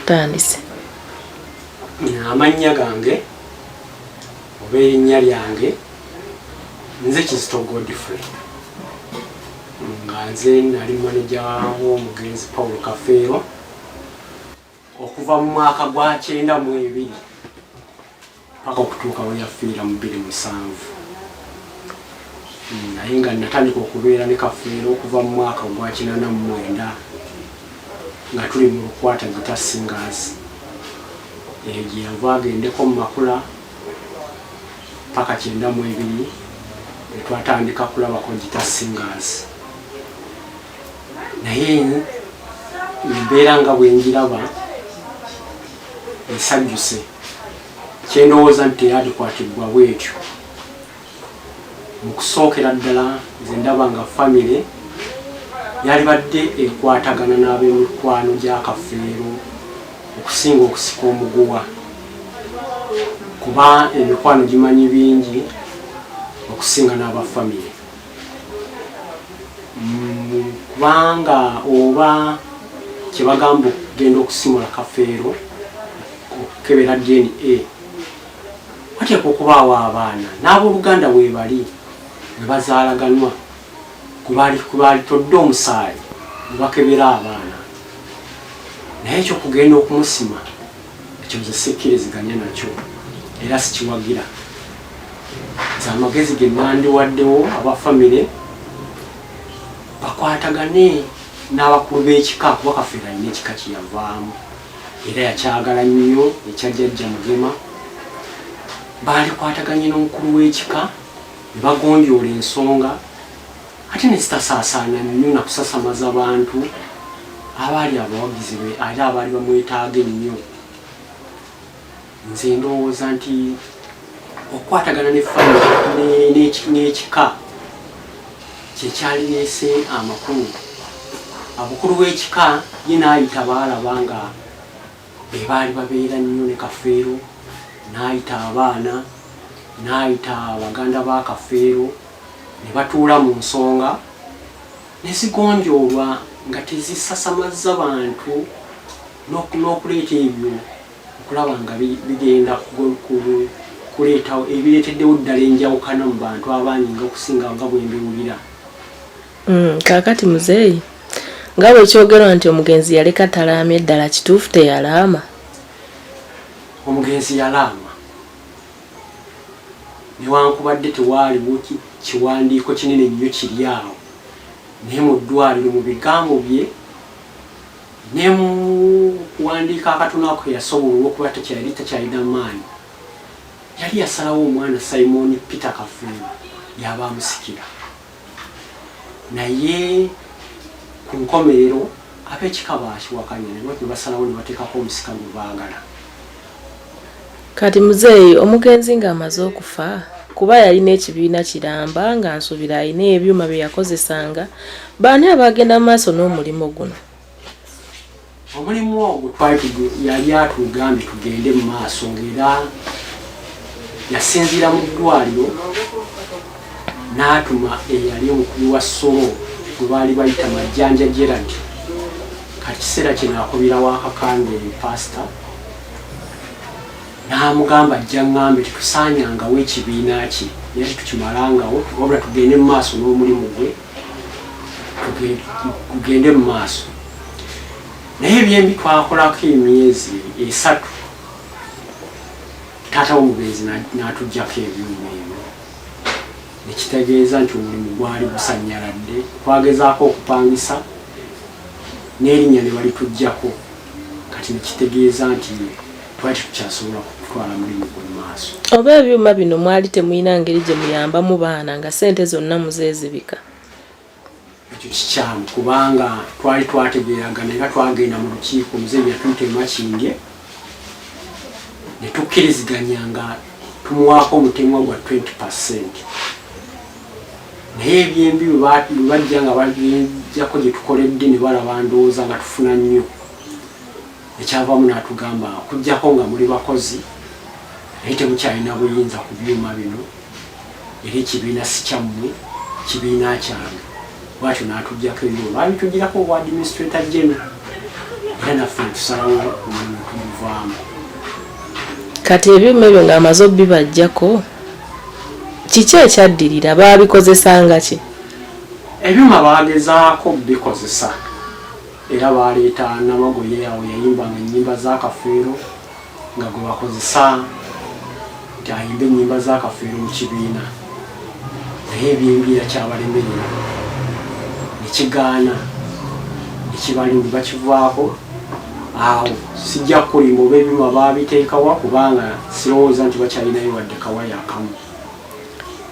Tandise. Amannya gange oba erinnya lyange nze Kizito Godfrey. Nga nze nali maneja w'omugenzi Paul Kafeero okuva mu mwaka gwa 92 paka okutuuka we yafiira mu 2007. Naye nga natandika okubeera ne Kafeero okuva mu mwaka gwa 89 nga tuli mu lukwata Gita Singers. Gye yava agendeko mu Makula paka 92 twatandika kulabako Gita Singers. Naye mbeera nga bwengiraba esajjuse kyendowooza nti yadikwatibwa bwetyo. Mu kusookera ddala nze ndaba nga famire yali badde ekwatagana n'ab'emikwano gya Kafeero okusinga okusika omuguwa, kuba emikwano gimanyi bingi okusinga n'abafamire. Kubanga oba kyebagamba okugenda okusimula Kafeero okukebera DNA wateekwa okubaawo abaana n'abooluganda we bali ne bazaalaganwa kubaali todde omusaayi ne bakebera abaana. Naye ekyokugenda okumusima ekyo nze sikkiriziganya nakyo era sikiwagira. Nze amagezi ge nandiwaddewo abafamire bakwatagane n'abakulu b'ekika kuba Kafeero alina ekika kye yavaamu era yakyagala nnyo ekya jjajja Mugema. Baalikwataganye n'omukulu w'ekika ne bagonjoola ensonga ate ne zitasaasaana nnyo na kusasamaza abantu abaali abawagizi be ate abaali bamwetaaga ennyo. Nze ndowooza nti okukwatagana ne famire n'ekika kyekyalireese amakulu. Abukulu b'ekika ye n'ayita baalaba nga be baali babeera nnyo ne Kafeero, n'ayita abaana, n'ayita baganda ba Kafeero ne batuula mu nsonga ne zigonjoolwa nga tezisasamaza bantu n'okuleeta ebyo okulaba nga bigenda kuleetawo ebireeteddewo ddala enjawukana mu bantu abangi nga okusinga nga bwe mbiwulira. Kaakati muzeeyi nga bwe kyogerwa nti omugenzi yaleka talaamye ddala kituufu teyalaama? Omugenzi yalaama newankubadde tewaaliwo kiwandiiko kinene nnyo kiri awo, naye mu ddwaliro mu bigambo bye ne mu kuwandiika akatono ako yasobola olw'okuba tekyali takyalina maanyi yali yasalawo omwana Simon Peter Kafeero yaba amusikira. Naye ku nkomerero ab'ekika baakiwakanya ne basalawo ne bateekako omusika gwe baagala. Kati muzeeyi omugenzi ng'amaze okufa kuba yalina ekibiina kiramba nga nsuubira alina ebyuma bye yakozesanga, baani abagenda maaso n'omulimu guno? Omulimu ogwo yali atugambye tugende mu maaso ng'era yasinziira mu ddwaliro n'atuma eyali omukulu wa Ssolo gwe baali bayita Majjanja Gerald. Kati kiseera kye naakubirawo akakambe pasita n'amugamba ajja ŋŋambe tetusaanyangawo ekibiina kye naye tetukimalangawo wabula tugende mu maaso n'omulimu gwe tugende mu maaso. Naye ebyembi twakolako emyezi 3 taata w'omugenzi n'atuggyako ebyuma ebyo nekitegeeza nti omulimu gwali gusanyaladde. Twagezaako okupangisa n'erinnya ne balituggyako kati nekitegeeza nti twali tukyasobola kutwala mulimu gwe maaso. Oba ebyuma bino mwali temuyina ngeri gye muyambamu baana nga ssente zonna muzeezibika? Ekyo kikyamu kubanga twali twategeeragana era twagenda mu lukiiko muzeeyi yatutema Kinge ne tukkiriziganya nga tumuwaako omutemwa gwa 20%. Naye ebyembi bwe bajja nga bajjako gye tukoledde ne balaba ndowooza nga tufuna nnyo ekyavaamu n'atugamba okuggyako nga muli bakozi naye temukyalina buyinza ku byuma bino era ekibiina si kyammwe kibiina kyange. Bwatyo n'atuggyako ebyuma babitugirako obwa administrator general era naffe tusalawo okuvaamu. Kati ebyuma ebyo ng'amaze obbibajjako kiki ekyaddirira baabikozesanga ki? Ebyuma baagezaako bikozesa era baleeta Namagoye awo yayimbanga ennyimba za Kafeero nga gwe bakozesa nti ayimba ennyimba za Kafeero mu kibiina, naye ebyembi yakyabalemerera ne kigaana ne kibalimbi bakivaako. Awo sijja kulimba oba ebyuma baabiteekawa kubanga sirowooza nti bakyalinayo wadde kawaya akamu.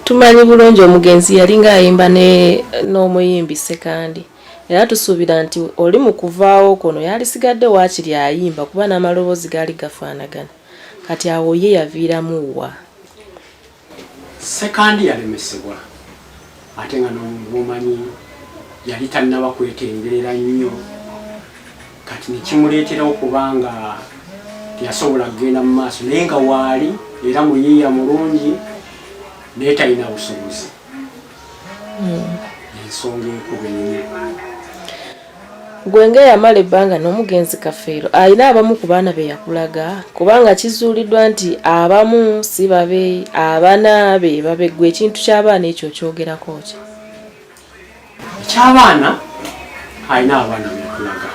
Tumanyi bulungi omugenzi yali ng'ayimba n'omuyimbi Sekandi era tusuubira nti oli mu kuvaawo kono yalisigadde waakiri ayimba kuba n'amaloboozi gaali gafaanagana. Kati awo ye yaviiramu wa? Sekandi yalemesebwa ate nga n'omumanyi yali tannaba kwetengerera nnyo, kati ne kimuleetera okubanga teyasobola kugenda mu maaso naye nga waali era muyiiya mulungi naye talina busobozi. Ensonga enkuba ennyo. Gwe ng'eyamala ebbanga n'omugenzi Kafeero alina abamu ku baana be yakulaga kubanga kizuuliddwa nti abamu si babe, abaana be babe. Gwe ekintu ky'abaana ekyo kyogerako ki? Eky'abaana alina abaana be yakulaga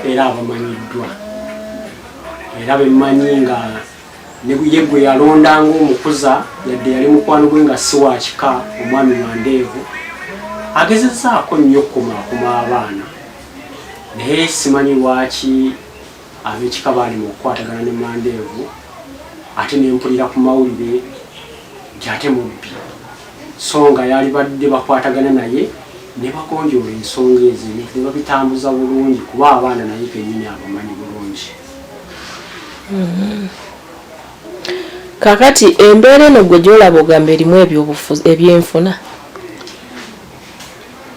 era abamanyiddwa era bemmanyi nga ye gwe yalondanga omukuza yadde yali mukwano gwe nga si wa kika omwami Mandeevu agezezaako nnyo okukumaakuma abaana, naye simanyi lwaki ab'ekika baali mu kukwatagana ne Mandeevu ate ne mpulira ku mawulire nti ate mubbi, so nga yali badde bakwatagana naye ne bagonjoola ensonga ezo ne babitambuza bulungi kuba abaana naye kennyini abamanyi bulungi. Kakati embeera eno gwe gy'olaba ogamba erimu ebyenfuna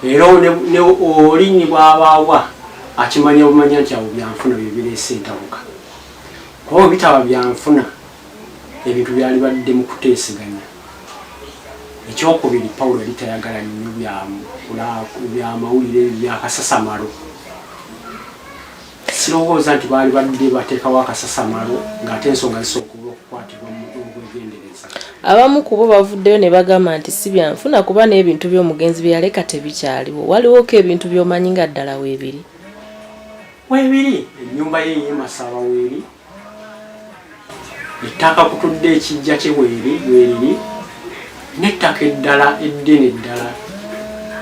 era oli ne bw'abaawa akimanya obumanya nti abo byanfuna bye bireese entabuka kuba bitaba byanfuna ebintu byali badde mu kuteeseganya. Ekyokubiri Pawulo yali tayagala nnyo byamawulire byakasasamalo. Sirowooza nti baali badde bateekawo akasasamalo ng'ate ensonga zisooka okukwatibwa mu bwegendereza. Abamu ku bo bavuddeyo ne bagamba nti si byanfuna kuba n'ebintu by'omugenzi bye yaleka tebikyaliwo. Waliwoko ebintu by'omanyi nga ddala weebiri? Weebiri ennyumba ye ye Masaba weeri, ettaka kutudde ekijja kye weeriri n'ettaka eddala eddene eddala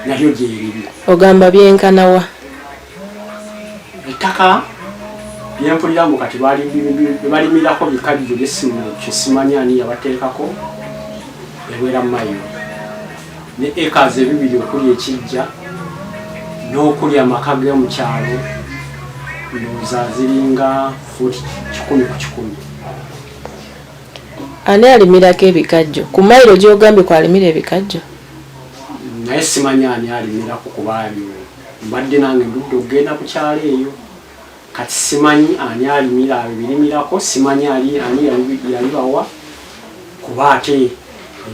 nalyo gyeriri. Ogamba byenkanawa? Ettaka byempulira mbu kati balimirako bikajjo kyesimanya ani yabateekako ebeera mayiro ne ekazi ebibiri okuli ekijja n'okuli amaka g'omukyalo ndowooza ziringa fuuti 100 ku 100. Ani alimirako ebikajjo? Ku mayiro gy'ogambye kwalimira ebikajjo? Naye simanya ani alimirako kuba mbadde nange ndudde okugenda ku kyalo eyo, kati simanyi ani alimira ebirimirako, simanyi ani yalibawa kuba ate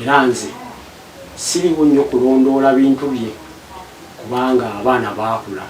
era nze siriwo nnyo kulondoola bintu bye kubanga abaana baakula.